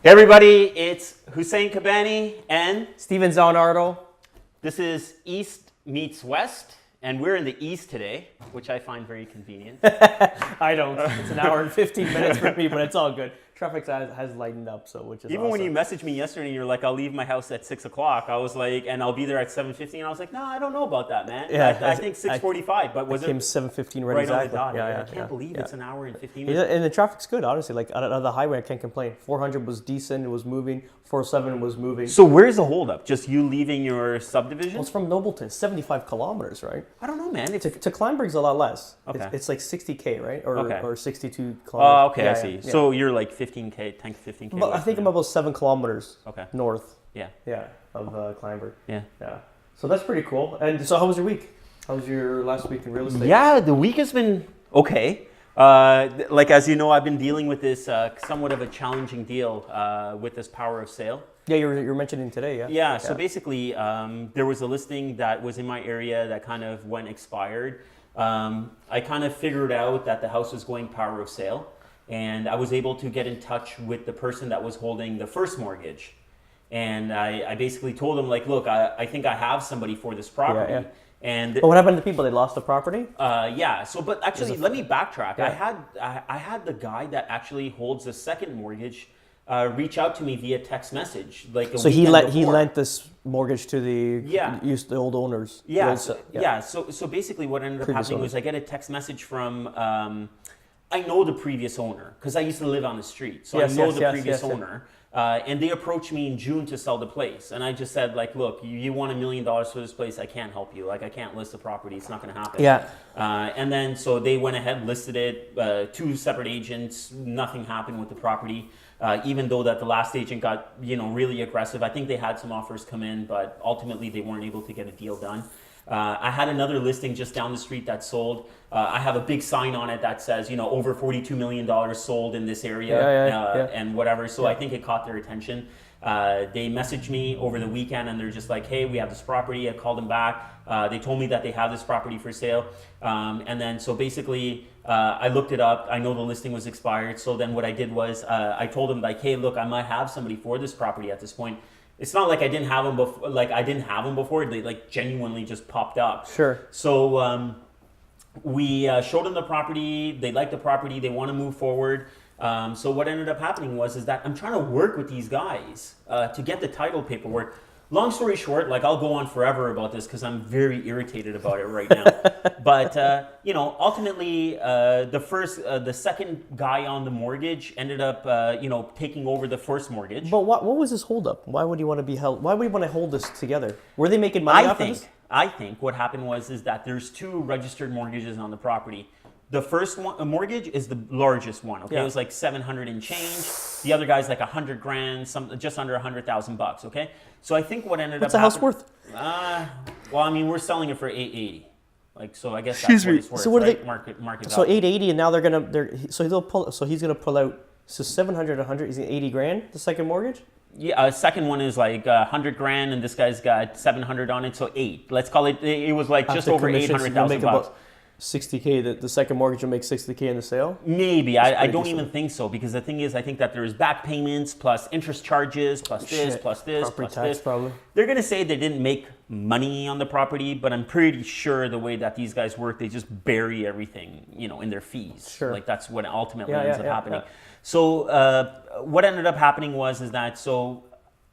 Hey everybody, it's Hussein Kabani and Steven Zalunardo. this is East Meets West, and we're in the East today, which I find very convenient. I don't. It's an hour and 15 minutes for me, but it's all good. Traffic has lightened up, so which is Even awesome. when you messaged me yesterday and you're like, I'll leave my house at 6 o'clock, I was like, and I'll be there at 7:15. I was like, no, I don't know about that, man. Yeah, I think 6:45, but was it came it 7:15 right right exactly. on the dot? Yeah, I can't believe it's an hour and 15 Yeah, minutes. and the traffic's good, honestly. Like on the highway, I can't complain. 400 was decent. It was moving. 407 was moving. So where's the holdup? Just you leaving your subdivision? Well, it's from Nobleton, 75 kilometers, right? I don't know, man. To Kleinburg's a lot less. Okay. It's like 60K, right? Or Okay. or 62 Oh, kilometers. okay, Yeah, I see. yeah. So you're like 15K, 10 to 15K. But I west think of I'm about 7 kilometers Okay. north. Yeah. Yeah, of Kleinburg. Yeah. Yeah. So that's pretty cool. And so how was your week? How was your last week in real estate? Yeah, the week has been okay. Like as you know, I've been dealing with this somewhat of a challenging deal with this power of sale. Yeah, you were mentioning today, yeah? Yeah, so basically there was a listing that was in my area that kind of went expired. I kind of figured out that the house was going power of sale, and I was able to get in touch with the person that was holding the first mortgage. And I basically told them, like, look, I think I have somebody for this property. Yeah. And But what happened to people? They lost the property? yeah. So, but actually, let me backtrack. Yeah. I had the guy that actually holds the second mortgage reach out to me via text message, like a So he weekend he before. lent this mortgage to the Yeah. the old owners. The Yeah, old so, se- yeah. So basically, what ended up Previous happening owners. was I get a text message from. I know the previous owner because I used to live on the street, so Yes, I know yes, the yes, previous yes, yes. owner. And they approached me in June to sell the place, and I just said, like, look, you want $1 million for this place? I can't help you. Like, I can't list the property. It's not going to happen. Yeah. And then so they went ahead, listed it. 2 separate agents. Nothing happened with the property. Even though that the last agent got really aggressive. I think they had some offers come in, but ultimately they weren't able to get a deal done. I had another listing just down the street that sold. I have a big sign on it that says, over $42 million sold in this area Yeah. and whatever. So I think it caught their attention. They messaged me over the weekend and they're just like, hey, we have this property. I called them back. They told me that they have this property for sale. And then so basically I looked it up. I know the listing was expired. So then what I did was I told them, like, hey, look, I might have somebody for this property at this point. It's not like I didn't have them before. Like I didn't have them before. They like genuinely just popped up. Sure. So we showed them the property. They like the property. They want to move forward. So what ended up happening is that I'm trying to work with these guys to get the title paperwork. Long story short, like I'll go on forever about this because I'm very irritated about it right now. But ultimately, the second guy on the mortgage ended up, taking over the first mortgage. But what was this holdup? Why would you want to be held? Why would you want to hold this together? Were they making money off of this? I think what happened is that there's 2 registered mortgages on the property. The first one, a mortgage, is the largest one. Okay, Yeah. it was like 700 and change. The other guy's like 100 grand, just under $100,000. Okay, so I think what ended What's up the house happening- worth? Well, I mean, we're selling it for 880. Like, so I guess Excuse that's what me. it's worth. So what are right? they- Market So value. 880, and now he's gonna pull out. So 700, 100, is it 80 grand? The second mortgage? Yeah, second one is like 100 grand, and this guy's got 700 on it, so 8. Let's call it. It was like just After over commissions, you'll 800,000 make bucks. about 60K. The second mortgage will make 60K in the sale. Maybe. I pretty don't decent. even think so, because the thing is, I think that there's back payments plus interest charges plus this Shit. plus this Property plus tax, this. probably. They're gonna say they didn't make money on the property, but I'm pretty sure the way that these guys work, they just bury everything, in their fees. Sure. Like that's what ultimately Yeah, ends yeah, up yeah, happening. yeah. So what ended up happening is that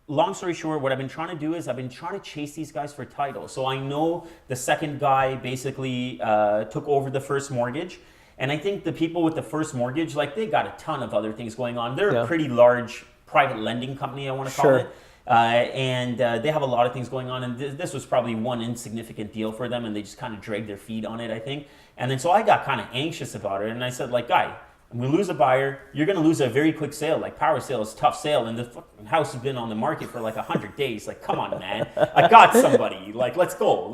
long story short, what I've been trying to do is I've been trying to chase these guys for title. So I know the second guy basically took over the first mortgage. And I think the people with the first mortgage, like they got a ton of other things going on. They're Yeah. a pretty large private lending company, I want to call Sure. it. And they have a lot of things going on. And this was probably one insignificant deal for them. And they just kind of dragged their feet on it, I think. And then so I got kind of anxious about it. And I said, like, guy, I'm going to lose a buyer. You're going to lose a very quick sale. Like power sale is a tough sale. And the fucking house has been on the market for like 100 days. Like, come on, man. I got somebody. Like, let's go.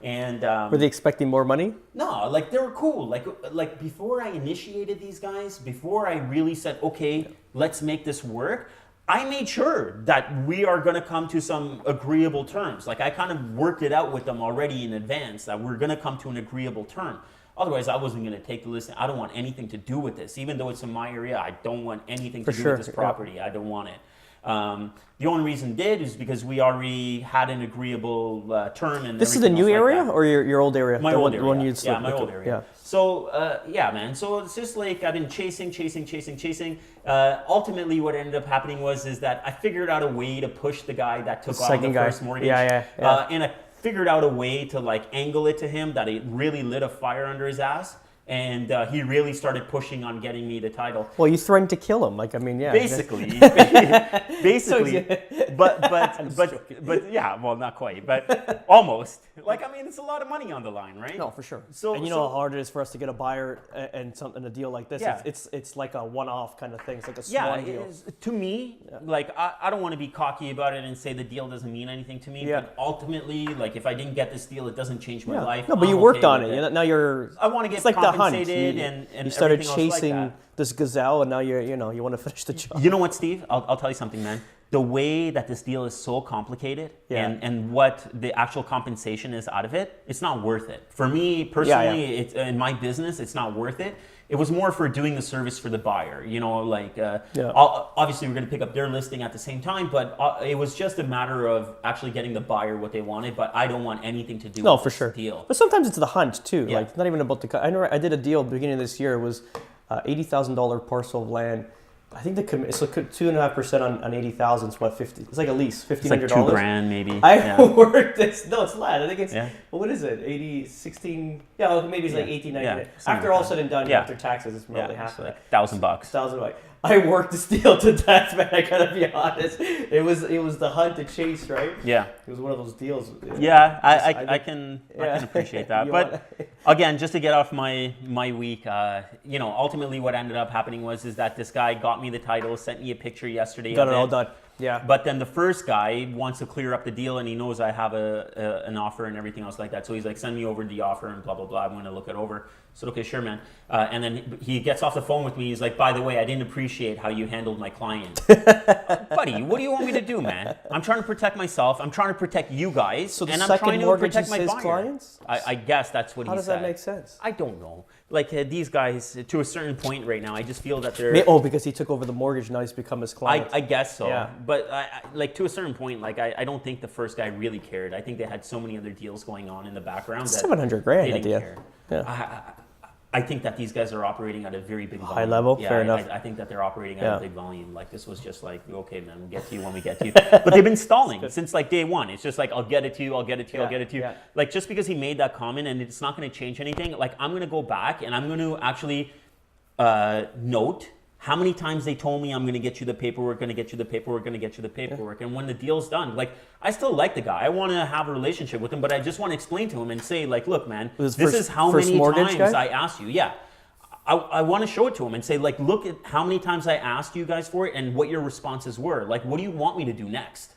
And Were they expecting more money? no, like they were cool. Like before I initiated these guys, before I really said, okay, let's make this work, I made sure that we are going to come to some agreeable terms. Like I kind of worked it out with them already in advance that we're going to come to an agreeable term. Otherwise, I wasn't going to take the listing. I don't want anything to do with this. Even though it's in my area, I don't want anything to do with this property. I don't want it. The only reason did is because we already had an agreeable term. And this is the new area like or your old area? My old area. One my old area. Yeah. So, yeah, man. So it's just like I've been chasing. Ultimately, what ended up happening is that I figured out a way to push the guy that took on the first mortgage. Yeah. And I figured out a way to like angle it to him that it really lit a fire under his ass. And he really started pushing on getting me the title. Well, you threatened to kill him. Like, I mean, yeah. Basically, but yeah, well, not quite, but almost. Like, I mean, it's a lot of money on the line, right? No, for sure. So, and you know how hard it is for us to get a buyer and a deal like this. Yeah. It's like a one-off kind of thing. It's like a small deal. To me, like I don't want to be cocky about it and say the deal doesn't mean anything to me. Yeah. But ultimately, like if I didn't get this deal, it doesn't change my life. No, but you worked on it. Now you're. I want to get it's like compensated the hunt. and you started chasing chasing this gazelle, and now you want to finish the job. You know what, Steve? I'll tell you something, man. The way that this deal is so complicated and what the actual compensation is out of it, it's not worth it. For me personally, it's in my business, it's not worth it. It was more for doing the service for the buyer. You know, like obviously we're going to pick up their listing at the same time, but it was just a matter of actually getting the buyer what they wanted. But I don't want anything to do with this deal. But sometimes it's the hunt too. Yeah. Like not even about the. I know I did a deal at the beginning of this year. It was $80,000 parcel of land. I think it's like 2.5% on 80,000 is what 50. It's like a lease, $1,500. It's like $2,000 maybe. I worked this. No, it's less. I think it's. Well, what is it? 16. Yeah, well, maybe it's like 18, 19. After all said and done, after taxes, it's probably half of that. $1,000. $1,000. I worked this deal to death, man. I gotta be honest. It was the hunt to chase, right? Yeah. It was one of those deals. Yeah, I can appreciate that. But again, just to get off my week, ultimately what ended up happening is that this guy got me the title, sent me a picture yesterday. Got it all done. Yeah. But then the first guy wants to clear up the deal, and he knows I have an offer and everything else like that. So he's like, send me over the offer and blah, blah, blah. I'm going to look it over. I said, okay, sure, man. And then he gets off the phone with me. He's like, by the way, I didn't appreciate how you handled my client. Buddy, what do you want me to do, man? I'm trying to protect myself. I'm trying to protect you guys. So and I'm trying to protect my his buyer. Clients? I guess that's what he said. How does that make sense? I don't know. Like these guys, to a certain point right now, I just feel that they're... because he took over the mortgage, now he's become his client. I guess so. Yeah. But like to a certain point, like I don't think the first guy really cared. I think they had so many other deals going on in the background that $700,000 they didn't care. Yeah. I think that these guys are operating at a very big volume. High level, fair enough. I think that they're operating at a big volume. Like this was just like, okay, man, we'll get to you when we get to you. But they've been stalling since like day one. It's just like, I'll get it to you, I'll get it to you, I'll get it to you. Yeah. Like just because he made that comment and it's not going to change anything, like I'm going to go back and I'm going to actually note how many times they told me I'm going to get you the paperwork, going to get you the paperwork, going to get you the paperwork. And when the deal's done, like I still like the guy. I want to have a relationship with him, but I just want to explain to him and say like, look, man, this is how many times I asked you. Yeah. I want to show it to him and say, like, look at how many times I asked you guys for it and what your responses were. Like, what do you want me to do next?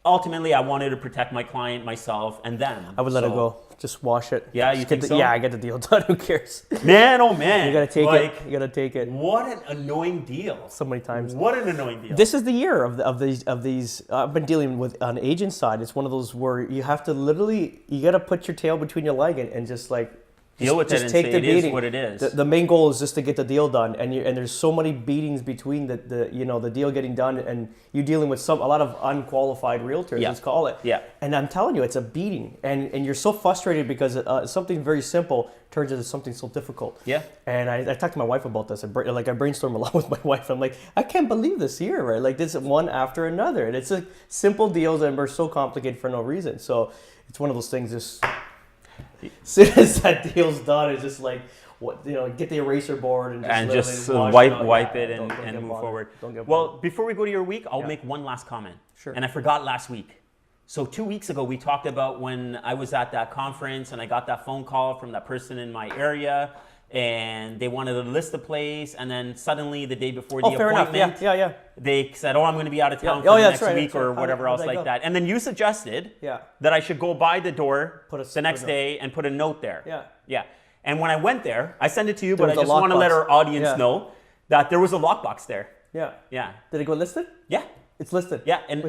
Ultimately, I wanted to protect my client, myself, and them. I would let it go. Just wash it. Yeah, you think so? Yeah, I get the deal done. Who cares? Man, oh man. You gotta take it. You gotta take it. What an annoying deal. So many times. What an annoying deal. This is the year of these. I've been dealing with on the agent side. It's one of those where you have to literally, you gotta put your tail between your leg and just like, deal with it and say it is what it is. The main goal is just to get the deal done, and there's so many beatings between the deal getting done and you dealing with a lot of unqualified realtors. Let's call it. Yeah. And I'm telling you, it's a beating, and you're so frustrated because something very simple turns into something so difficult. Yeah. And I talked to my wife about this. I brainstorm a lot with my wife. I'm like, I can't believe this year, right? Like this one after another, and it's a simple deals and we're so complicated for no reason. So it's one of those things. Just as soon as that deal's done, it's just like, get the eraser board and just wipe it and move forward. Well, before we go to your week, I'll make one last comment. Sure. And I forgot last week. So 2 weeks ago, we talked about when I was at that conference and I got that phone call from that person in my area and they wanted to list the place, and then suddenly the day before the appointment, they said, I'm going to be out of town for the next week or whatever else like that. And then you suggested that I should go by the door the next day and put a note there. Yeah. And when I went there, I sent it to you, but I just want to let our audience know that there was a lockbox there. Yeah. Did it go listed? Yeah. It's listed. Yeah, and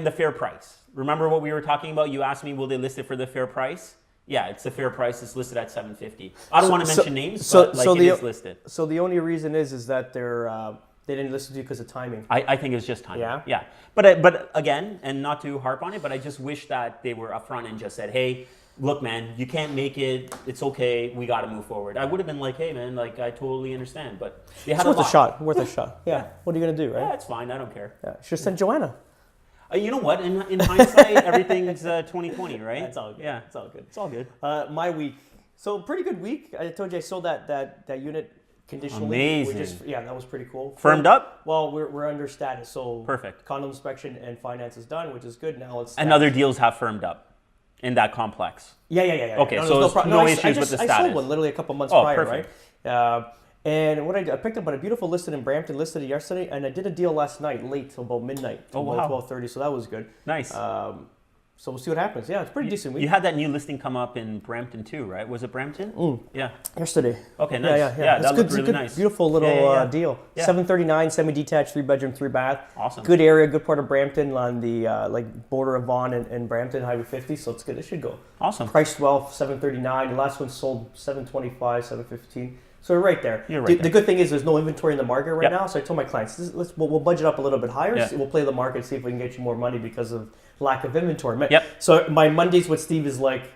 the fair price. Remember what we were talking about? You asked me, will they list it for the fair price? Yeah, it's a fair price. It's listed at 750. I don't want to mention names, but it is listed. So the only reason is that they didn't listen to you because of timing. I think it's just timing. Yeah? Yeah. But again, and not to harp on it, but I just wish that they were upfront and just said, hey, look, man, you can't make it. It's okay. We got to move forward. I would have been like, hey, man, like, I totally understand. But they had It's worth a shot. Worth a shot. Yeah. What are you going to do, right? Yeah, it's fine. I don't care. Yeah. Should have sent Joanna. You know what? In hindsight, everything's 2020, right? It's all good. Yeah. It's all good. It's all good. My week. So pretty good week. I told you I sold that unit conditionally. Amazing. That was pretty cool. Firmed up? Well, we're under status, so perfect. Condo inspection and finance is done, which is good. Now it's and other deals have firmed up in that complex. Yeah. Okay, so there's no issues with the status. I sold one literally a couple months prior, perfect. right? And what I did, I picked up on a beautiful listed in Brampton, listed it yesterday, and I did a deal last night, late till about midnight, till about 12:30. So that was good. Nice. So we'll see what happens. Yeah, it's pretty decent week. You had that new listing come up in Brampton too, right? Was it Brampton? Yeah. Yesterday. Okay, nice. Yeah, that looked really nice. Beautiful little deal. Yeah. 739, semi-detached, 3-bedroom, 3-bath. Awesome. Good area, good part of Brampton on the border of Vaughan and Brampton, Highway 50. So it's good. It should go. Awesome. Priced well, 739. The last one sold 725, 715. So we're right there. You're right there. The good thing is there's no inventory in the market right now. So I told my clients, we'll budget up a little bit higher. Yeah. We'll play the market, see if we can get you more money because of lack of inventory. Yep. So my Mondays with Steve is like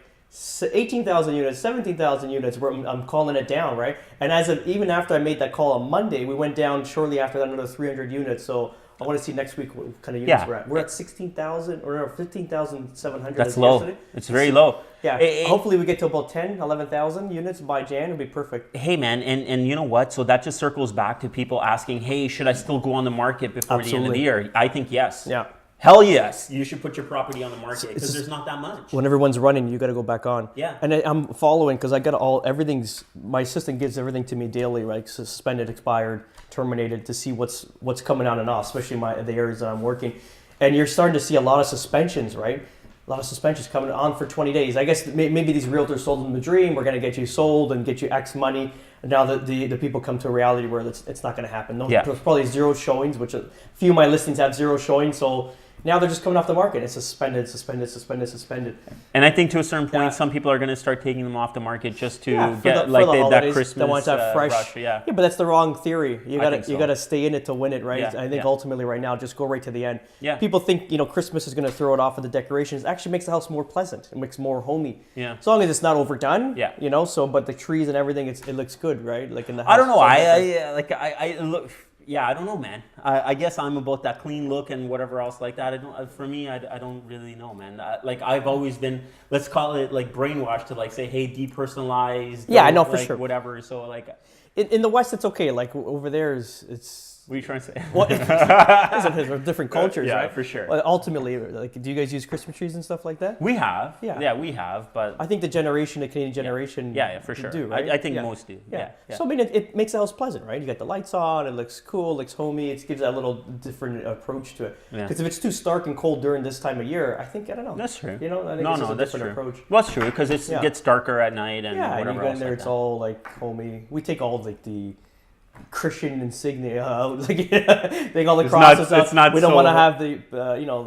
18,000 units, 17,000 units, where I'm calling it down, right? And even after I made that call on Monday, we went down shortly after that another 300 units. So I want to see next week what kind of units we're at. We're at 16,000 or 15,700. That's low. Yesterday. It's very low. Yeah. Hopefully we get to about 10, 11,000 units by Jan. It'll be perfect. Hey, man, and you know what? So that just circles back to people asking, hey, should I still go on the market before the end of the year? I think yes. Yeah. Hell yes. You should put your property on the market because there's not that much. When everyone's running, you got to go back on. Yeah. And I'm following because I got my assistant gives everything to me daily, right? Suspended, expired, terminated, to see what's coming on and off, especially the areas that I'm working. And you're starting to see a lot of suspensions, right? A lot of suspensions coming on for 20 days. I guess maybe these realtors sold them the dream. We're going to get you sold and get you X money. And now the people come to a reality where it's not going to happen. There's probably 0 showings, which a few of my listings have 0 showings. So now they're just coming off the market. It's suspended. And I think to a certain point, some people are going to start taking them off the market just to get that Christmas they want to have fresh. Rush. Yeah, but that's the wrong theory. You got to stay in it to win it, right? Yeah. I think ultimately right now, just go right to the end. Yeah. People think Christmas is going to throw it off with the decorations. It actually makes the house more pleasant. It makes more homey. Yeah. As long as it's not overdone. Yeah. But the trees and everything, it looks good, right? Like in the house. I don't know. I look. Yeah, I don't know, man. I guess I'm about that clean look and whatever else like that. I don't really know, man. I've always been, let's call it like brainwashed to like say, hey, depersonalized. Yeah, I know for sure. Whatever. So like, in the West, it's okay. Like over there, it's. What are you trying to say? Well, there's different cultures, right? Yeah, for sure. Well, ultimately, like, do you guys use Christmas trees and stuff like that? We have. Yeah, we have. But I think the Canadian generation, yeah, for sure. do, right? I think most do. Yeah. So I mean, it makes the house pleasant, right? You got the lights on. It looks cool. It looks homey. It gives that little different approach to it. Because if it's too stark and cold during this time of year, I don't know. That's true. I think it's a different approach. Well, that's true because it gets darker at night and whatever and you go in there, else it's all like homey. We take all like the Christian insignia out, take all the crosses out. We don't want to have the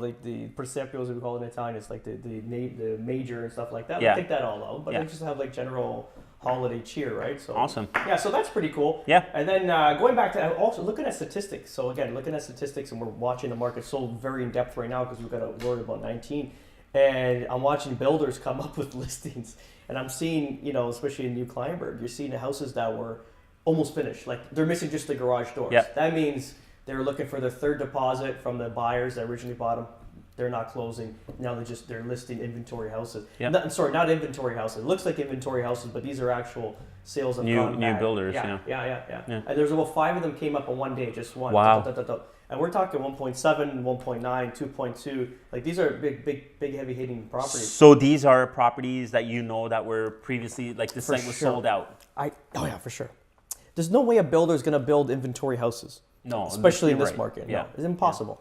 like the presepios, we call it in Italian. It's like the major and stuff like that. We take that all out, but we just have like general holiday cheer, right? So awesome. Yeah, so that's pretty cool. Yeah. And then going back to also looking at statistics. So again, looking at statistics, and we're watching the market so very in depth right now because we've got to worry about 19. And I'm watching builders come up with listings, and I'm seeing, especially in New Kleinburg, you're seeing the houses that were almost finished. Like they're missing just the garage doors. Yep. That means they're looking for their third deposit from the buyers that originally bought them. They're not closing. Now they're listing inventory houses. Yep. Not inventory houses. It looks like inventory houses, but these are actual sales of new builders. Yeah. And there's about 5 of them came up in one day, just one. Wow. And we're talking 1.7, 1.9, 2.2. Like these are big, heavy hitting properties. So these are properties that that were previously like the site was sold out. For sure. There's no way a builder is going to build inventory houses. No, especially in this market. Yeah. No, it's impossible.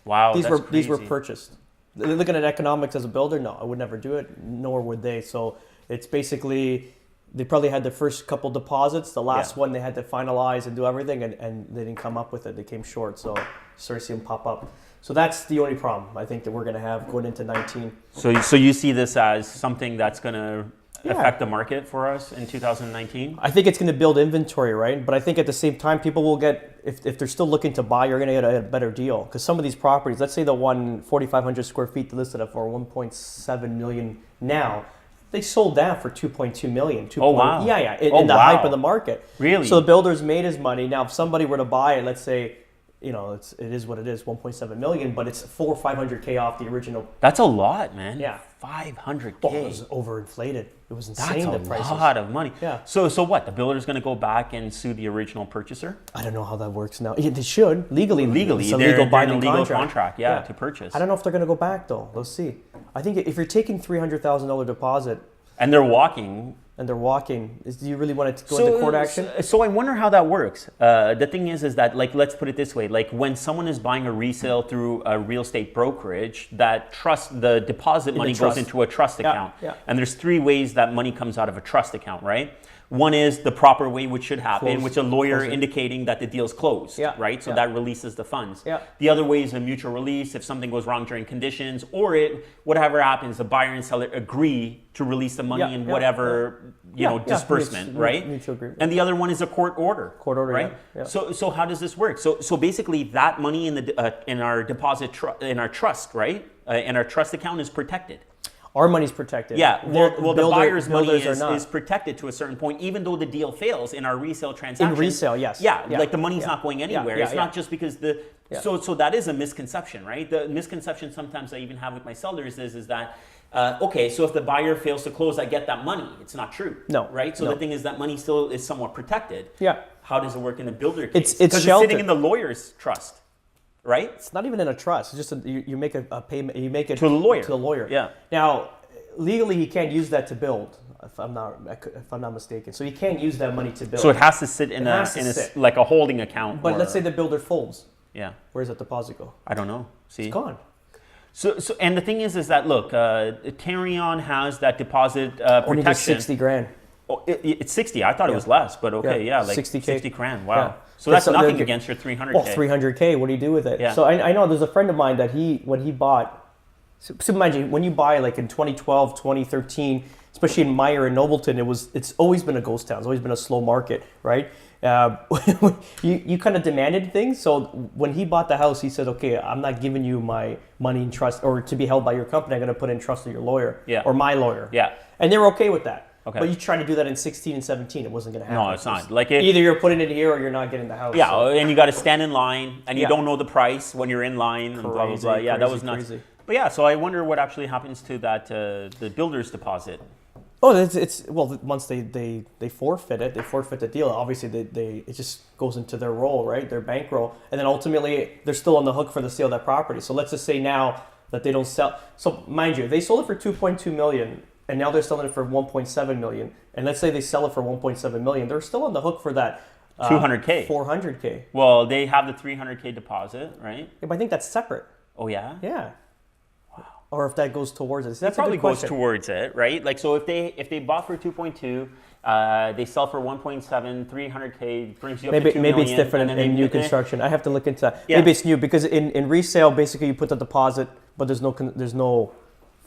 Wow, these were purchased. Looking at economics as a builder, no, I would never do it, nor would they. So it's basically they probably had the first couple deposits. The last one they had to finalize and do everything, and they didn't come up with it. They came short. So started seeing them pop up. So that's the only problem I think that we're going to have going into 19. So you see this as something that's going to affect the market for us in 2019? I think it's going to build inventory, right? But I think at the same time, people will get, if they're still looking to buy, you're going to get a better deal. Because some of these properties, let's say the one 4,500 square feet listed at for 1.7 million now, they sold that for 2.2 million. Oh, wow. Yeah. In the hype of the market. Really? So the builders made his money. Now, if somebody were to buy it, let's say, you know, it is what it is, 1.7 million, but it's 400 or 500K off the original. That's a lot, man. Yeah. 500K. Well, it was overinflated. It was insane. That's the prices. a lot of money. Yeah. So what? The builder's going to go back and sue the original purchaser? I don't know how that works now. Yeah, they should legally. Legally, it's a they're legal in a binding legal contract. to purchase. I don't know if they're going to go back though. Let's see. I think if you're taking $300,000 deposit And they're walking. and they're walking, do you really want to go into court action? So I wonder how that works. The thing is that, like, let's put it this way: like, when someone is buying a resale through a real estate brokerage, that the deposit money goes into a trust account. Yeah. And there's three ways that money comes out of a trust account, right? One is the proper way, which should happen, which a lawyer indicating that the deal's closed, right? So that releases the funds. Yeah. The other way is a mutual release if something goes wrong during conditions, or whatever happens, the buyer and seller agree to release the money in whatever disbursement, right? Mutual agreement. And the other one is a court order. Court order, right? yeah. So how does this work? So basically, that money in our deposit in our trust, right? In our trust account is protected. Our money's protected. Yeah, well, the buyer's money are is protected to a certain point, even though the deal fails in our resale transaction. In resale, yes. Yeah, like the money's not going anywhere. It's not just because so that is a misconception, right? The misconception sometimes I even have with my sellers is that, okay, so if the buyer fails to close, I get that money. It's not true. No. Right? So the thing is that money still is somewhat protected. Yeah. How does it work in a builder case? It's Because sheltered. it's sitting in the lawyer's trust. Right? It's not even in a trust. It's just you make a payment. You make it to the lawyer. To the lawyer. Yeah. Now, legally, he can't use that to build. If I'm not mistaken, so he can't use that money to build. So it has to sit in like a holding account. But let's say the builder folds. Yeah. Where's that deposit go? I don't know. See, it's gone. So and the thing is that look, Tarion has that deposit protection. Only just $60,000. Oh, it's 60. I thought it was less, but okay, like 60K. 60 grand. Wow. Yeah. So that's nothing against your 300K. Well, 300K. What do you do with it? Yeah. So I know there's a friend of mine that when he bought. So imagine when you buy like in 2012, 2013, especially in Meyer and Nobleton, it's always been a ghost town. It's always been a slow market, right? You kind of demanded things. So when he bought the house, he said, "Okay, I'm not giving you my money in trust or to be held by your company. I'm going to put in trust of your lawyer or my lawyer." Yeah. And they were okay with that. Okay. But you try to do that in 16 and 17, it wasn't going to happen. No, it's not. Like either you're putting it here or you're not getting the house. Yeah, and you got to stand in line, and you don't know the price when you're in line, and blah blah blah. Yeah, that was nuts. Crazy. But yeah, so I wonder what actually happens to that the builder's deposit. Oh, it's well, once they forfeit it, they forfeit the deal. Obviously, it just goes into their roll, right? Their bankroll, and then ultimately they're still on the hook for the sale of that property. So let's just say now that they don't sell. So mind you, they sold it for 2.2 million, and now they're selling it for 1.7 million. And let's say they sell it for 1.7 million, they're still on the hook for that 200K, 400K. Well, they have the 300K deposit, right? Yeah, but I think that's separate. Oh yeah. Yeah. Or if that goes towards it. That probably goes towards it, right? Like, so if they bought for 2.2, they sell for 1.7, 300K brings you up to 2 maybe million, it's different in new construction. I have to look into that. Yeah. Maybe it's new because in resale, basically you put the deposit, but there's no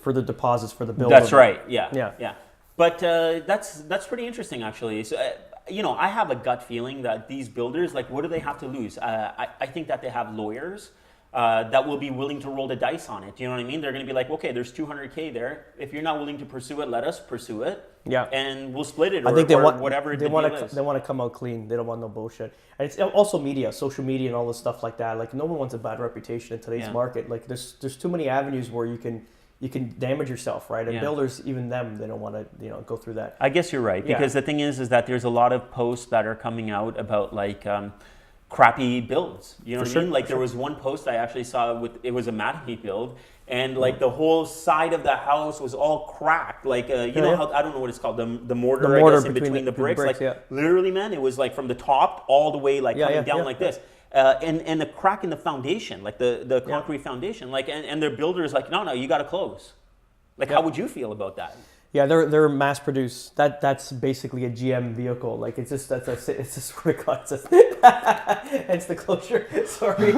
further deposits for the builder. That's right. Yeah. Yeah. Yeah. But that's pretty interesting, actually. So, I have a gut feeling that these builders, like, what do they have to lose? I think that they have lawyers that will be willing to roll the dice on it. Do you know what I mean? They're going to be like, okay, there's 200K there. If you're not willing to pursue it, let us pursue it. Yeah. And we'll split it. I think they want whatever they want to come out clean. They don't want no bullshit. And it's also media, social media, and all this stuff like that. Like, no one wants a bad reputation in today's market. Like, there's too many avenues where you can damage yourself, right? And builders, even them, they don't want to go through that. I guess you're right, because the thing is that there's a lot of posts that are coming out about like crappy builds. You know what I mean? Like, there was one post I actually saw it was a Mattachey build, and like the whole side of the house was all cracked. Like know how, I don't know what it's called, the mortar I guess, in between the bricks. Like literally, man, it was like from the top all the way like coming down like this. And the crack in the foundation, like the concrete foundation, like and their builders like, no, you got to close. Like, how would you feel about that? Yeah, they're mass produced. That's basically a GM vehicle. Like, it's just what it costs. Hence the closure. Sorry.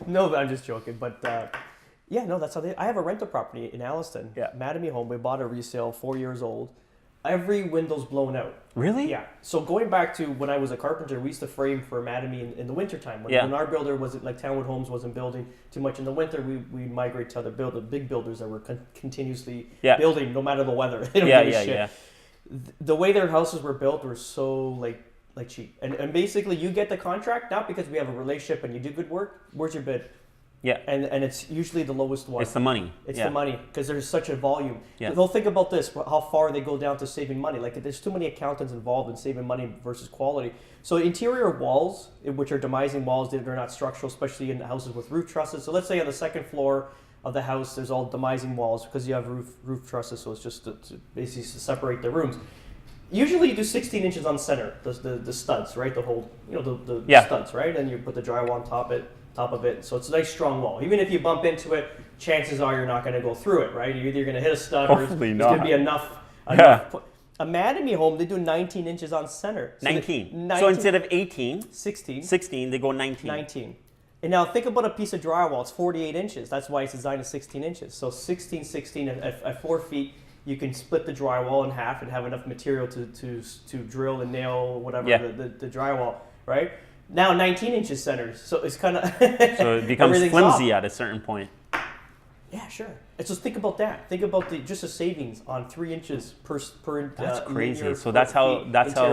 No, I'm just joking. But Yeah, no, that's how they. I have a rental property in Alliston. Yeah. Mattamy home. We bought a resale, 4 years old. Every window's blown out. Really? Yeah. So going back to when I was a carpenter, we used to frame for Mattamy in the wintertime. When our builder wasn't, like Townwood Homes wasn't building too much in the winter, we migrate to other big builders that were continuously building no matter the weather. They don't give a shit. The way their houses were built were so like cheap. And basically you get the contract, not because we have a relationship and you do good work. Where's your bid? Yeah. And it's usually the lowest one. It's the money. It's the money because there's such a volume. Yeah. They'll think about this, how far they go down to saving money. Like there's too many accountants involved in saving money versus quality. So interior walls, which are demising walls, they're not structural, especially in houses with roof trusses. So let's say on the second floor of the house, there's all demising walls because you have roof trusses. So it's just to basically separate the rooms. Usually you do 16 inches on center, the studs, right? The whole, the studs, right? And you put the drywall on top of it. So it's a nice strong wall. Even if you bump into it, chances are you're not going to go through it, right? You're either going to hit a stud or it's going to be enough. A Mattamy home, they do 19 inches on center. So 19. So instead of 18, 16, they go 19. 19. And now think about a piece of drywall. It's 48 inches. That's why it's designed at 16 inches. So 16 at 4 feet, you can split the drywall in half and have enough material to drill and nail whatever the drywall, right? Now 19 inches centers, so it's kind of so it becomes flimsy at a certain point. Yeah, sure. And so think about that. Think about just the savings on 3 inches per. That's crazy. So that's how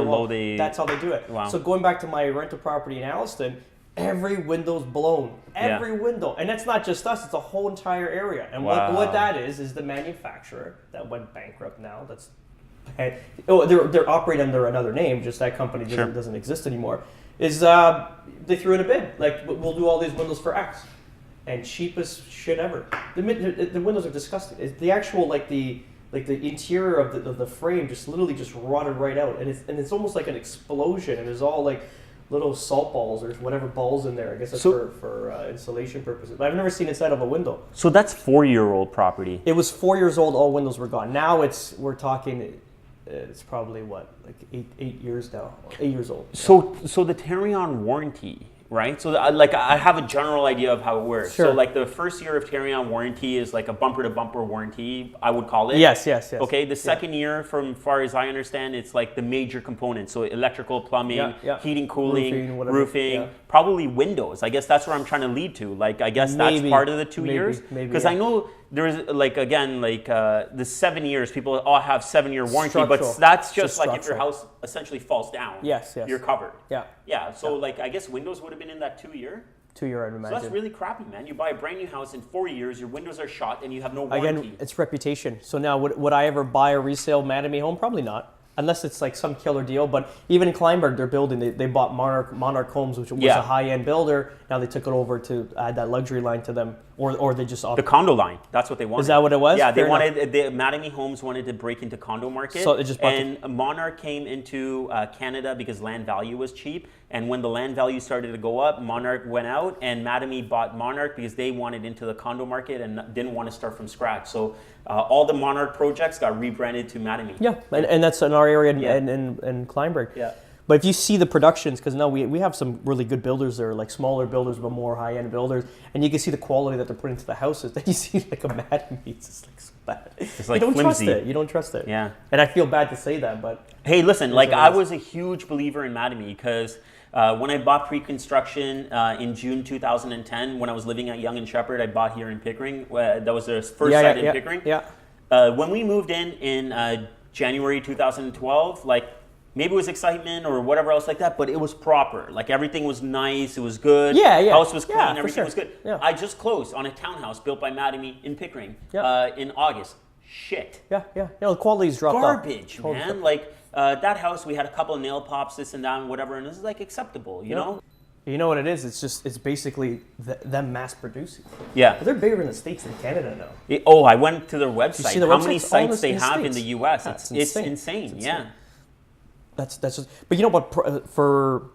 low they. That's how they do it. Wow. So going back to my rental property in Alliston, every window's blown. Every window, and that's not just us. It's a whole entire area. And what that is the manufacturer that went bankrupt now. They're operating under another name. Just that company doesn't exist anymore. They threw in a bid, like we'll do all these windows for X, and cheapest shit ever. The windows are disgusting. It's the actual the interior of the frame just literally just rotted right out, and it's almost like an explosion, and there's all like little salt balls or whatever balls in there. I guess that's for insulation purposes. But I've never seen inside of a window. So that's 4-year-old property. It was 4 years old. All windows were gone. Now we're talking. It's probably like 8 years now, 8 years old. So the carry-on warranty, right? So I have a general idea of how it works. Sure. So like the first year of carry-on warranty is like a bumper-to-bumper warranty, I would call it. Yes. Okay, the second year, from far as I understand, it's like the major components. So electrical, plumbing, heating, cooling, roofing, probably windows. I guess that's where I'm trying to lead to. Like I guess that's part of the 2 years. Because I know there's the 7 years, people all have 7-year warranty, but that's just like if your house essentially falls down, you're covered. Yeah. So I guess windows would have been in that 2 year. 2 year, I'd imagine. So that's really crappy, man. You buy a brand new house in 4 years, your windows are shot, and you have no warranty. Again, it's reputation. So now, would I ever buy a resale Mattamy home? Probably not. Unless it's like some killer deal, but even in Kleinberg, they're building. They bought Monarch Homes, which was a high-end builder. Now they took it over to add that luxury line to them, or they just the condo line. That's what they wanted. Is that what it was? Yeah, Mattamy Homes wanted to break into condo market, so it just Monarch came into Canada because land value was cheap. And when the land value started to go up, Monarch went out, and Mattamy bought Monarch because they wanted into the condo market and didn't want to start from scratch. So all the Monarch projects got rebranded to Mattamy. Yeah, and that's in our area in Kleinberg. Yeah. But if you see the productions, because now we have some really good builders there, like smaller builders but more high-end builders, and you can see the quality that they're putting into the houses. Then you see like a Mattamy, it's just like so bad. It's like you don't flimsy. trust it. You don't trust it. Yeah. And I feel bad to say that, but hey, listen, I was a huge believer in Mattamy because when I bought pre-construction in June 2010, when I was living at Yonge and Sheppard, I bought here in Pickering. That was the first site in Pickering. Yeah. When we moved in January 2012, maybe it was excitement or whatever else like that, but it was proper. Like everything was nice, it was good. House was clean, everything was good. Yeah. I just closed on a townhouse built by Mattamy in Pickering in August. Shit. Yeah. The quality's dropped off. Garbage, man. That house, we had a couple of nail pops, this and that, and whatever, and this is acceptable, you know? You know what it is? It's basically them mass producing. Yeah. But they're bigger in the States than Canada now. I went to their website. How many sites they have in the U.S.? It's insane. Yeah. That's just. But you know what? For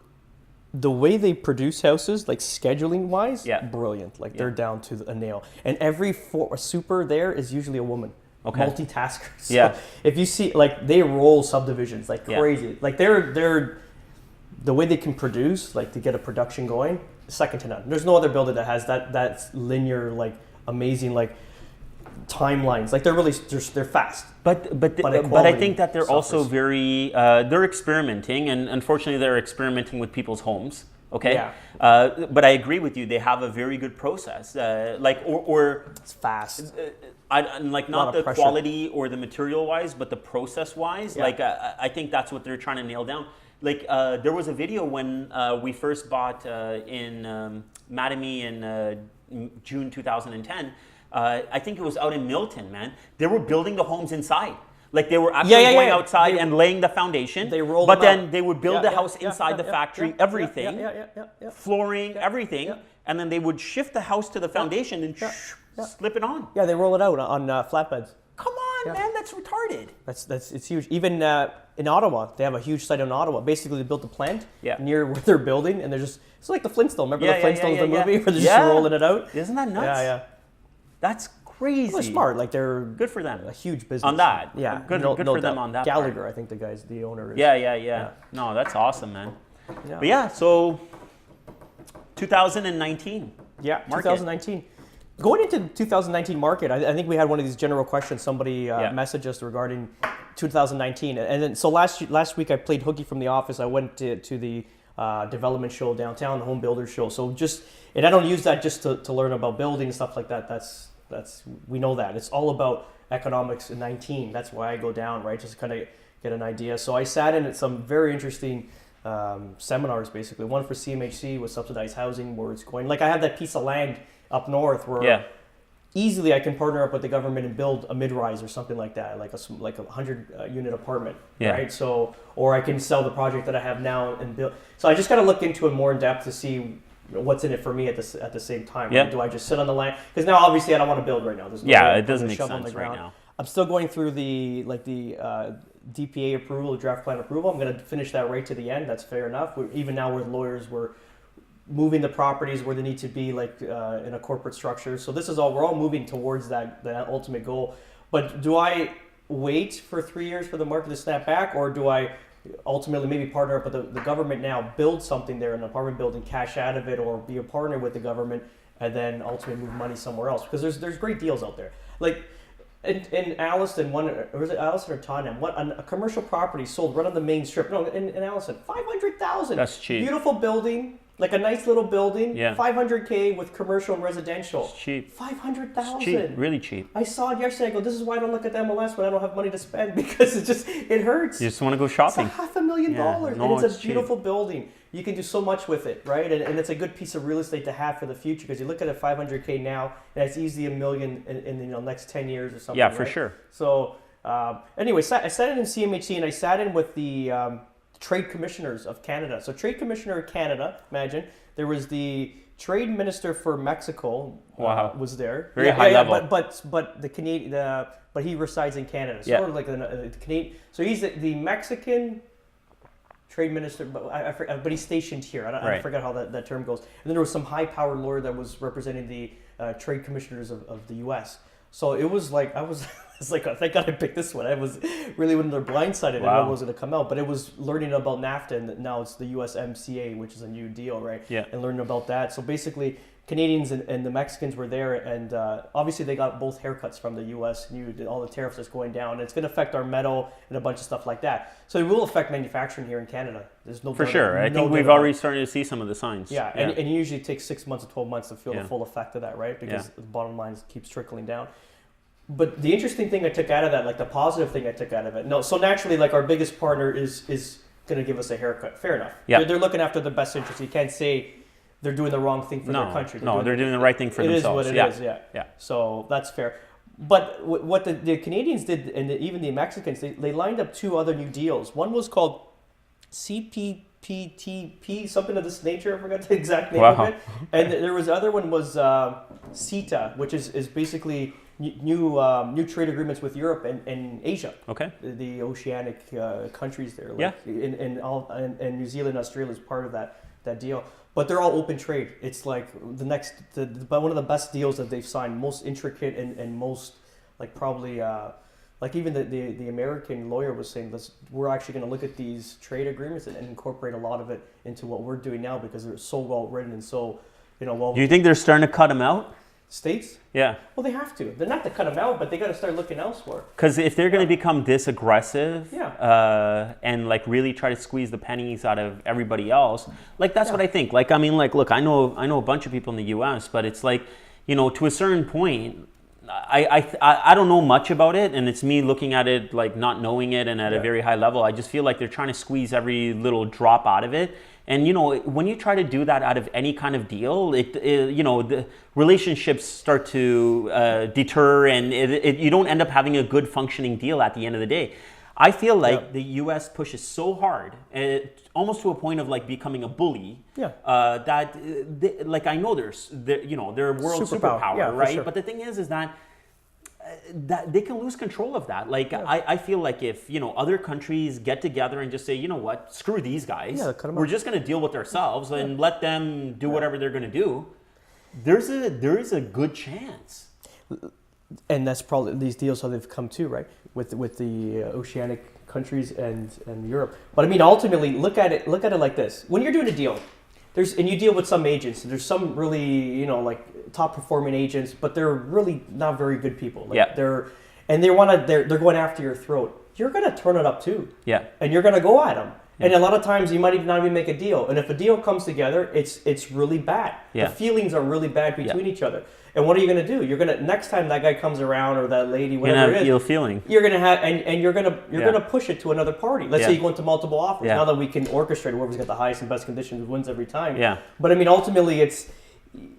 the way they produce houses, like scheduling wise, brilliant. They're down to a nail. And every super there is usually a woman. Okay. Multitaskers. So if you see, they roll subdivisions like crazy. They're the way they can produce, to get a production going, second to none. There's no other builder that has that linear amazing like timelines. Like they're fast. But I think that they're also very they're experimenting, and unfortunately they're experimenting with people's homes. Okay. Yeah. But I agree with you. They have a very good process. Or It's fast. like not the quality or the material wise, but the process wise. Yeah. Like I think that's what they're trying to nail down. Like there was a video when we first bought in Mattamy in June 2010. I think it was out in Milton, man. They were building the homes inside. Like they were actually going outside and laying the foundation. They rolled but them then out. they would build the house inside the factory, everything, flooring, everything, and then they would shift the house to the foundation and slip it on. Yeah, they roll it out on flatbeds. Come on, man, that's retarded. It's huge. Even in Ottawa, they have a huge site in Ottawa. Basically, they built a plant near where they're building, and they're just it's like the Flintstones. Remember the Flintstones, the movie, where they're just rolling it out? Isn't that nuts? Yeah. That's crazy. They're smart. Like they're good for them. A huge business on that. Yeah, good for them on that. Gallagher, part. I think the owner is. Yeah. No, that's awesome, man. Yeah. But so 2019. Yeah, 2019. Going into the 2019 market, I think we had one of these general questions. Somebody messaged us regarding 2019, and then so last week I played hooky from the office. I went to the development show downtown, the Home Builders show. So and I don't use that just to learn about building and stuff like that. That's we know that it's all about economics in 19. That's why I go down, right? Just kind of get an idea. So I sat in at some very interesting seminars, basically. One for CMHC with subsidized housing, where it's going. Like I have that piece of land up north where easily I can partner up with the government and build a mid-rise or something like that, like a 100 unit apartment, right? So, or I can sell the project that I have now and build. So I just got to look into it more in depth to see what's in it for me at the same time. Right? Do I just sit on the land? Because now obviously I don't want to build right now. There's no it doesn't make sense right now. I'm still going through the DPA approval, the draft plan approval. I'm going to finish that right to the end. That's fair enough. Even now with lawyers, we're moving the properties where they need to be, like in a corporate structure. So this is we're all moving towards that ultimate goal. But do I wait for 3 years for the market to snap back, or do I ultimately maybe partner up with the government now, build something there, an apartment building, cash out of it, or be a partner with the government and then ultimately move money somewhere else? Because there's great deals out there. Like in Alliston, or was it Alliston or Tottenham? A commercial property sold right on the main strip. No, in Alliston, $500,000. That's cheap. Beautiful building. Like a nice little building, yeah. $500K with commercial and residential. It's cheap. $500,000. Cheap, really cheap. I saw it yesterday. I go, this is why I don't look at the MLS when I don't have money to spend, because it hurts. You just want to go shopping. It's $500,000, and it's a beautiful building. You can do so much with it, right? And it's a good piece of real estate to have for the future, because you look at a $500K now, and it's easily $1 million in the next 10 years or something. Yeah, for sure. So anyway, I sat in CMHC, and I sat in with the Trade Commissioners of Canada. So Trade Commissioner of Canada, imagine. There was the Trade Minister for Mexico. Was there. Very high level. But the Canadian, but he resides in Canada. Sort of like the Canadian. So he's the Mexican Trade Minister, but he's stationed here. I forget how that term goes. And then there was some high-powered lawyer that was representing the Trade Commissioners of the U.S. So it was like it's like, thank God I picked this one. I was really when they're blindsided. Wow. I know it was going to come out, but it was learning about NAFTA, and now it's the USMCA, which is a new deal, right? Yeah. And learning about that. So basically, Canadians and the Mexicans were there, and obviously they got both haircuts from the U.S. All the tariffs that's going down. It's going to affect our metal and a bunch of stuff like that. So it will affect manufacturing here in Canada. There's no for sure. I think we've already started to see some of the signs. Yeah, and it usually takes 6 months to 12 months to feel the full effect of that, right? Because the bottom line keeps trickling down. But the interesting thing I took out of that, like the positive thing I took out of it, so naturally, like our biggest partner is going to give us a haircut. Fair enough. Yeah. They're looking after the best interest. You can't say they're doing the wrong thing for their country. They're doing the right thing for themselves. It is what it is, yeah. So that's fair. But what the Canadians did, and even the Mexicans, they lined up two other new deals. One was called CPTP, something of this nature. I forgot the exact name of it. And there was the other one was CETA, which is basically new trade agreements with Europe and Asia. Okay. The oceanic countries there. And New Zealand and Australia is part of that deal. But they're all open trade. It's like one of the best deals that they've signed, most intricate and most probably even the American lawyer was saying we're actually going to look at these trade agreements and incorporate a lot of it into what we're doing now, because they're so well written and so well. Do you think they're starting to cut them out? States? Yeah. Well, they have to. They're not to cut them out, but they got to start looking elsewhere. Because if they're going to become this aggressive and like really try to squeeze the pennies out of everybody else, like that's what I think. Like, I mean, like, look, I know a bunch of people in the U.S., but it's like, you know, to a certain point, I don't know much about it, and it's me looking at it like not knowing it and at a very high level. I just feel like they're trying to squeeze every little drop out of it. And, you know, when you try to do that out of any kind of deal, you know, the relationships start to deter, and you don't end up having a good functioning deal at the end of the day. I feel like the U.S. pushes so hard, almost to a point of like becoming a bully, that like I know they're you know, they're a world superpower, right? Sure. But the thing is that they can lose control of that. Like I feel like if, you know, other countries get together and just say, you know what, screw these guys, we're just going to deal with ourselves and let them do whatever they're going to do. There is a good chance. And that's probably these deals how they've come to, right? With the oceanic countries and Europe. But I mean, ultimately, look at it like this: when you're doing a deal, and you deal with some agents. There's some really, you know, like top performing agents, but they're really not very good people. Like they're going after your throat. You're gonna turn it up too. Yeah. And you're gonna go at them. And a lot of times you might not even make a deal. And if a deal comes together, it's really bad. The feelings are really bad between each other. And what are you going to do? You're going to, next time that guy comes around or that lady, whatever it is, ill feeling. You're going to have, and you're going to push it to another party. Let's say you go into multiple offers. Now that we can orchestrate whoever's got the highest and best conditions wins every time. Yeah. But I mean, ultimately,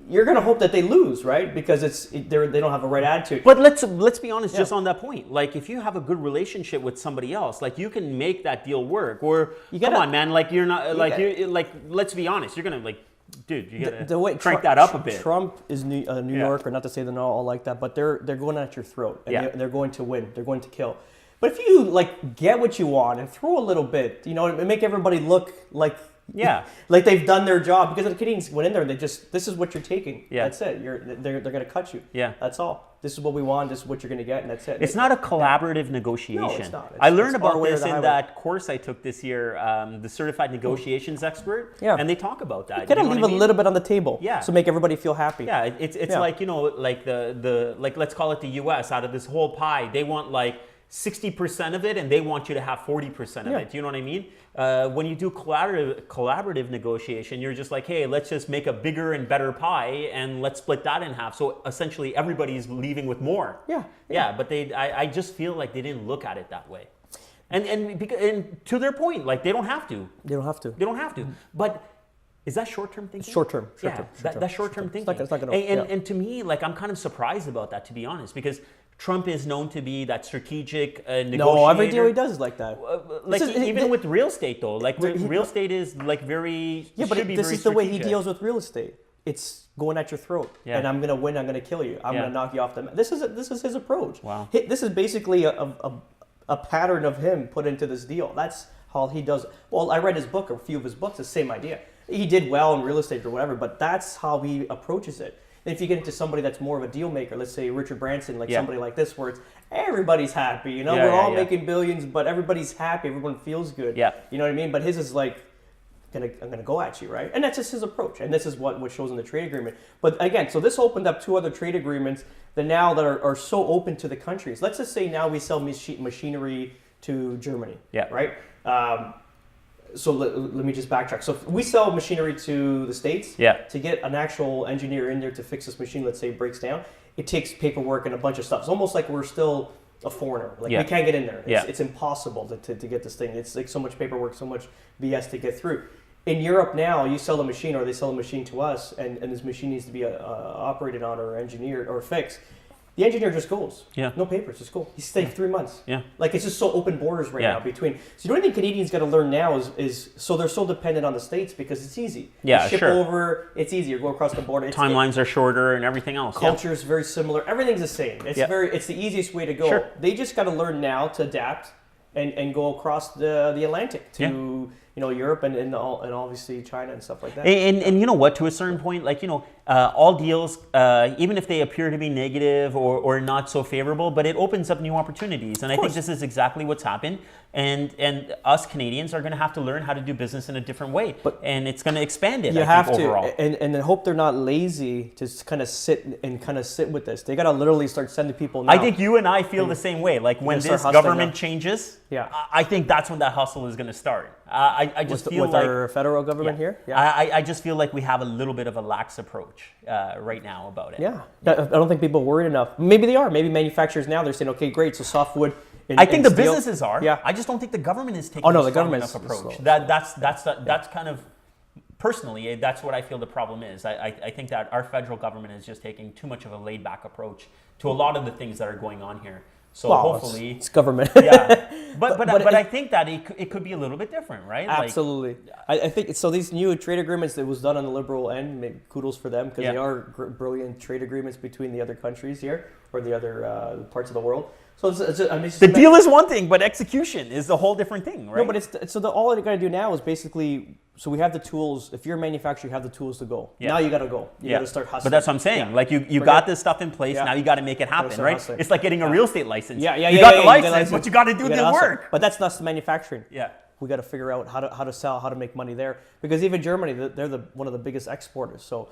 you're going to hope that they lose, right? Because they don't have a right attitude. But let's be honest, just on that point. Like, if you have a good relationship with somebody else, like you can make that deal work. Or come on, man, like you're not like let's be honest, you're going to like. Dude, you gotta crank that up a bit. Trump is New Yorker, not to say they're not all like that, but they're going at your throat, and they're going to win. They're going to kill. But if you like get what you want and throw a little bit, you know, and make everybody look like like they've done their job, because the Canadians went in there and this is what you're taking. That's it. They're going to cut you. That's all. This is what we want. This is what you're going to get, and that's it. It's not a collaborative negotiation. No, it's not. I learned about this in that course I took this year, the Certified Negotiations Expert, and they talk about that. You got to leave a little bit on the table, so make everybody feel happy. Yeah, it's like, you know, like the like let's call it the U.S. out of this whole pie, they want like 60% of it, and they want you to have 40% of it. Do you know what I mean? When you do collaborative negotiation, you're just like, hey, let's just make a bigger and better pie, and let's split that in half. So essentially, everybody's leaving with more. Yeah. But I just feel like they didn't look at it that way. And to their point, like they don't have to. They don't have to. But is that short-term thinking? Short-term. That's short-term thinking. It's not gonna, and to me, like I'm kind of surprised about that, to be honest, because Trump is known to be that strategic negotiator. No, every deal he does is like that. Even with real estate, though, like real estate is like very. Yeah, but this is the way he deals with real estate. It's going at your throat, and I'm gonna win. I'm gonna kill you. I'm gonna knock you off the mat. This is his approach. Wow. This is basically a pattern of him put into this deal. That's how he does. Well, I read his book, a few of his books. The same idea. He did well in real estate or whatever, but that's how he approaches it. If you get into somebody that's more of a deal maker, let's say Richard Branson, like somebody like this, where it's everybody's happy, you know, we're all making billions, but everybody's happy, everyone feels good. Yeah. You know what I mean? But his is like, I'm gonna go at you, right? And that's just his approach, and this is what shows in the trade agreement. But again, so this opened up 2 other trade agreements that are so open to the countries. Let's just say now we sell machinery to Germany, right? So let me just backtrack. So if we sell machinery to the States, to get an actual engineer in there to fix this machine, let's say it breaks down, it takes paperwork and a bunch of stuff. It's almost like we're still a foreigner. Like we can't get in there. It's impossible to get this thing. It's like so much paperwork, so much BS to get through. In Europe now, you sell a machine, or they sell a machine to us, and this machine needs to be operated on or engineered or fixed. The engineer just goes. No papers, just go. He stays 3 months. Like it's just so open borders right now between. So the only thing Canadians got to learn now is so they're so dependent on the States because it's easy. You ship over, it's easier. Go across the border. Timelines are shorter and everything else. Culture is very similar. Everything's the same. It's the easiest way to go. They just got to learn now to adapt and go across the Atlantic to Europe and obviously China and stuff like that. And you know what? To a certain point, like all deals, even if they appear to be negative or not so favorable, but it opens up new opportunities. And I think this is exactly what's happened. And us Canadians are going to have to learn how to do business in a different way, and it's going to expand it. You I have think, to, overall. and then hope they're not lazy to kind of sit with this. They got to literally start sending people now. I think you and I feel the same way. Like when this government changes, I think that's when that hustle is going to start. I just feel with like our federal government here. I just feel like we have a little bit of a lax approach right now about it. Yeah, I don't think people are worried enough. Maybe they are. Maybe manufacturers now they're saying, okay, great, so softwood. I think the businesses are. Yeah. I just don't think the government is taking a strong enough approach. That's kind of, personally, that's what I feel the problem is. I think that our federal government is just taking too much of a laid back approach to a lot of the things that are going on here. So hopefully it's government. Yeah, but I think that it could be a little bit different, right? Absolutely. I think so. These new trade agreements that was done on the liberal end, maybe kudos for them because they are brilliant trade agreements between the other countries here or the other parts of the world. So the deal is one thing, but execution is a whole different thing, right? No, but all you got to do now is basically. So we have the tools. If you're a manufacturer, you have the tools to go. Yeah. Now you got to go. You got to start hustling. But that's what I'm saying. Yeah. Like you got this stuff in place. Yeah. Now you got to make it happen, right? Hustling. It's like getting a real estate license. You got the license, but you got to do the work. But that's not the manufacturing. Yeah. We got to figure out how to sell, how to make money there. Because even Germany, they're one of the biggest exporters. So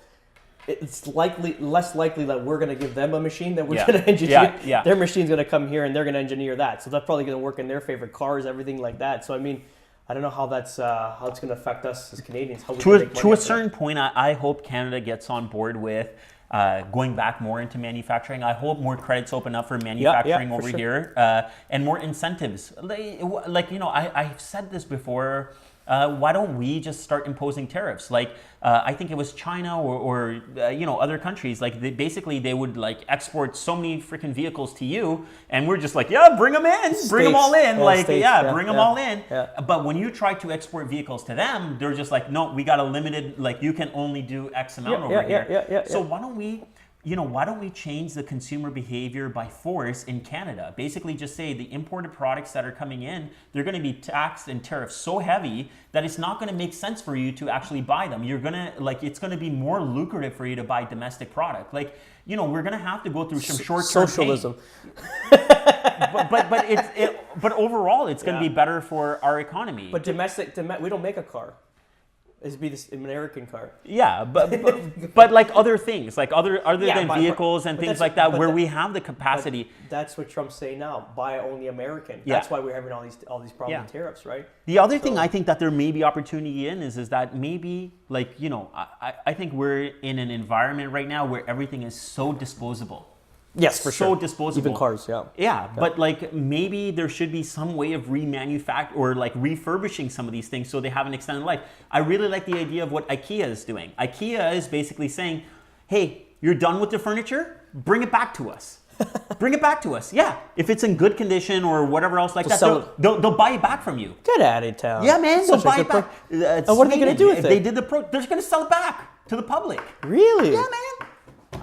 it's less likely that we're going to give them a machine that we're going to engineer. Yeah. Their machine's going to come here and they're going to engineer that. So that's probably going to work in their favor. Cars, everything like that. So I mean. I don't know how it's going to affect us as Canadians. To a certain point, I hope Canada gets on board with going back more into manufacturing. I hope more credits open up for manufacturing over here and more incentives. I've said this before. Why don't we just start imposing tariffs? Like I think it was China or other countries. Like they would like export so many freaking vehicles to you, and we're just like, bring them in, bring them all in. Bring them all in. Yeah. But when you try to export vehicles to them, they're just like, no, we got a limited. Like you can only do X amount over here. So why don't we change the consumer behavior by force in Canada? Basically just say the imported products that are coming in, they're going to be taxed and tariffed so heavy that it's not going to make sense for you to actually buy them. It's going to be more lucrative for you to buy domestic product. We're going to have to go through some short-term socialism. but overall, it's going to be better for our economy. But we don't make a car. It'd be this American car. Yeah, but like other things, like other than vehicles and things like that, where we have the capacity. That's what Trump's saying now. Buy only American. That's why we're having all these problems with tariffs, right? The other thing I think that there may be opportunity in is that maybe I think we're in an environment right now where everything is so disposable. Yes, for sure. So disposable. Even cars, Yeah, but like maybe there should be some way of or like refurbishing some of these things so they have an extended life. I really like the idea of what IKEA is doing. IKEA is basically saying, hey, you're done with the furniture? Bring it back to us. Bring it back to us. Yeah. If it's in good condition or whatever else like that, they'll buy it back from you. Get out of town. Yeah, man. They'll buy it back. And what are they going to do with it? They did they're going to sell it back to the public. Really? Yeah, man.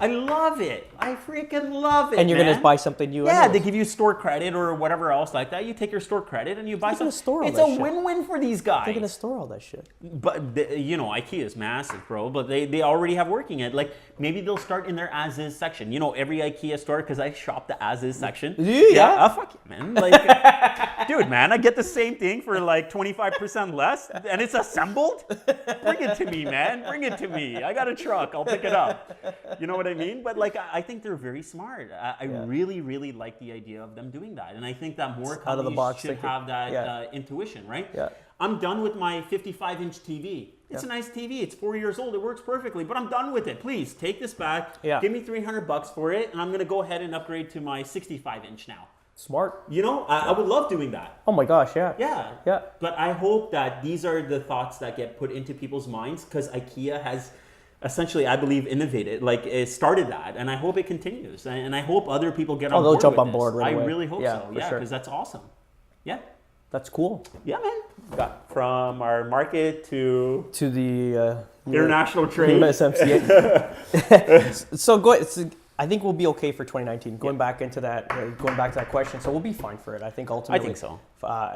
I love it. I freaking love it. And you're going to buy something new. Yeah, they give you store credit or whatever else like that. You take your store credit and you buy something. It's a win-win for these guys. They're going to store all that shit. But IKEA is massive, bro. But they already have working it. Like maybe they'll start in their as-is section. Every IKEA store, because I shop the as-is section. Yeah. Fuck it, man. Like, dude, man, I get the same thing for like 25% less, and it's assembled. Bring it to me, man. Bring it to me. I got a truck. I'll pick it up. You know what I mean? But like, I think they're very smart. I really, really like the idea of them doing that, and I think that more companies should have that intuition, right? Yeah. I'm done with my 55-inch TV. It's a nice TV. It's 4 years old. It works perfectly, but I'm done with it. Please take this back. Yeah. Give me $300 for it, and I'm gonna go ahead and upgrade to my 65-inch now. Smart. I would love doing that. Oh my gosh, yeah. Yeah. But I hope that these are the thoughts that get put into people's minds because IKEA has essentially, I believe, innovated, it started that, and I hope it continues, and I hope other people get on board. They'll jump on board right away. I really hope so. Yeah, because that's awesome. Yeah. That's cool. Yeah, man. Got from our market to the international trade. USMCA. So go ahead. I think we'll be okay for 2019. Going back into that, going back to that question, so we'll be fine for it. I think ultimately. I think so.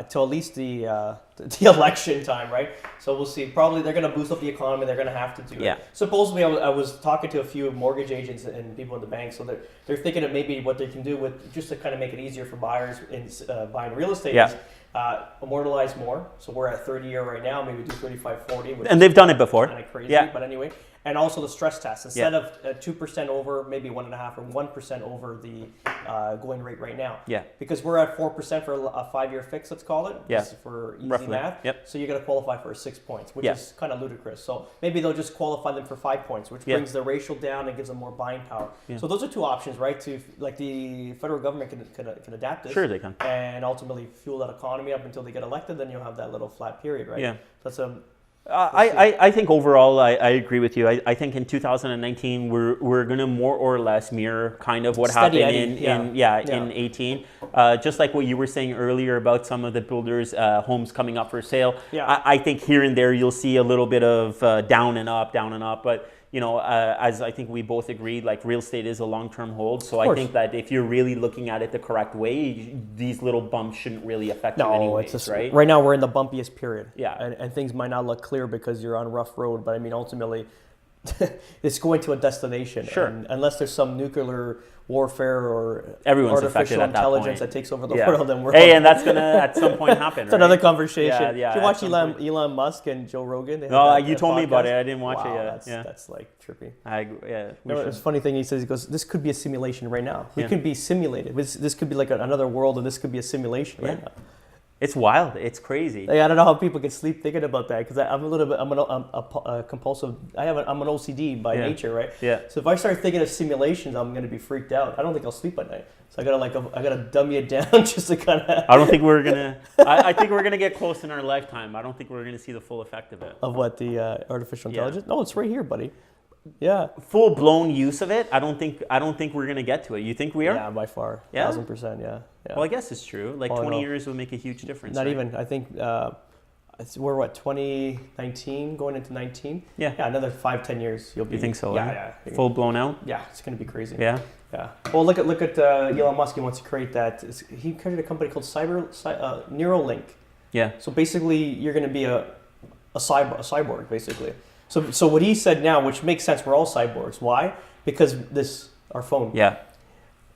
Till at least the election time, right? So we'll see. Probably they're going to boost up the economy. They're going to have to do it. Supposedly, I was talking to a few mortgage agents and people in the bank, so they're thinking of maybe what they can do with just to kind of make it easier for buyers in buying real estate. Is, immortalize more. So we're at 30-year right now. Maybe do 35-40. And they've done it before. Kind of crazy, but anyway. And also the stress test. Instead of 2% over, maybe 1.5% or 1% over the going rate right now. Yeah. Because we're at 4% for a 5-year fix, let's call it. Yeah. Just for easy Roughly. math. Yep. So you're going to qualify for 6 points, which is kind of ludicrous. So maybe they'll just qualify them for 5 points, which brings the ratio down and gives them more buying power. So those are two options, right? To like the federal government can adapt this. Sure, they can. And ultimately fuel that economy up until they get elected. Then you'll have that little flat period, right? Yeah. That's a. I think overall I agree with you. I think in 2019 we're going to more or less mirror kind of what happened in 18. Just like what you were saying earlier about some of the builders' homes coming up for sale. Yeah. I think here and there you'll see a little bit of down and up, but you know, as I think we both agreed, like real estate is a long-term hold. So I think that if you're really looking at it the correct way, these little bumps shouldn't really affect you anyways, right? Right now we're in the bumpiest period. Yeah. And things might not look clear because you're on rough road, but I mean, ultimately, it's going to a destination. Sure. And unless there's some nuclear warfare or everyone's artificial affected at intelligence that takes over the world, and we're and that's gonna at some point happen. It's another conversation. Yeah, Did you watch Elon Musk and Joe Rogan? No, you told me about it. I didn't watch it yet. That's like trippy. It's a funny thing he says. He goes, "This could be a simulation right now. We could be simulated. This could be like another world, and this could be a simulation right now." It's wild. It's crazy. Like, I don't know how people can sleep thinking about that because I'm a little bit. I'm a compulsive. I'm an OCD by nature, right? Yeah. So if I start thinking of simulations, I'm going to be freaked out. I don't think I'll sleep at night. So I gotta dummy it down just to kind of. I don't think we're gonna. I think we're gonna get close in our lifetime. I don't think we're gonna see the full effect of it. Of what, the artificial intelligence? No, it's right here, buddy. Yeah. Full blown use of it. I don't think we're gonna get to it. You think we are? Yeah, by far. Yeah? 1000%. Yeah. Well, I guess it's true. Like 20 years would make a huge difference. Not even. I think we're 2019 going into 19. Yeah. Yeah. Another 5-10 years, you'll be. You think so? Yeah. Full blown out. Yeah, it's gonna be crazy. Yeah. Yeah. Well, look at Elon Musk. He wants to create that. He created a company called Neuralink. Yeah. So basically, you're going to be a cyborg, basically. So what he said now, which makes sense, we're all cyborgs. Why? Because our phone. Yeah.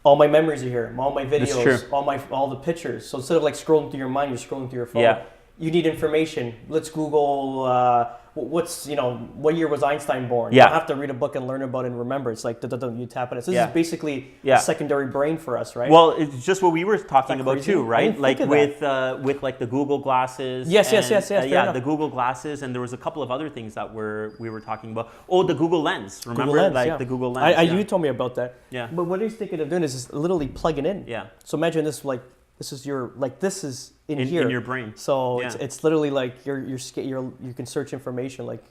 All my memories are here. All my videos. That's true. All the pictures. So instead of like scrolling through your mind, you're scrolling through your phone. Yeah. You need information. Let's Google. What year was Einstein born? Yeah. You don't have to read a book and learn about it and remember. It's like you tap on it. So this is basically a secondary brain for us, right? Well, it's just what we were talking about crazy? too, right? Like with like the Google glasses. Yes. The Google glasses, and there was a couple of other things that we were talking about. Oh, the Google Lens. Remember, the Google Lens. You told me about that. Yeah. But what he's thinking of doing is literally plugging in. Yeah. So imagine this this is in here in your brain. So it's literally like you can search information like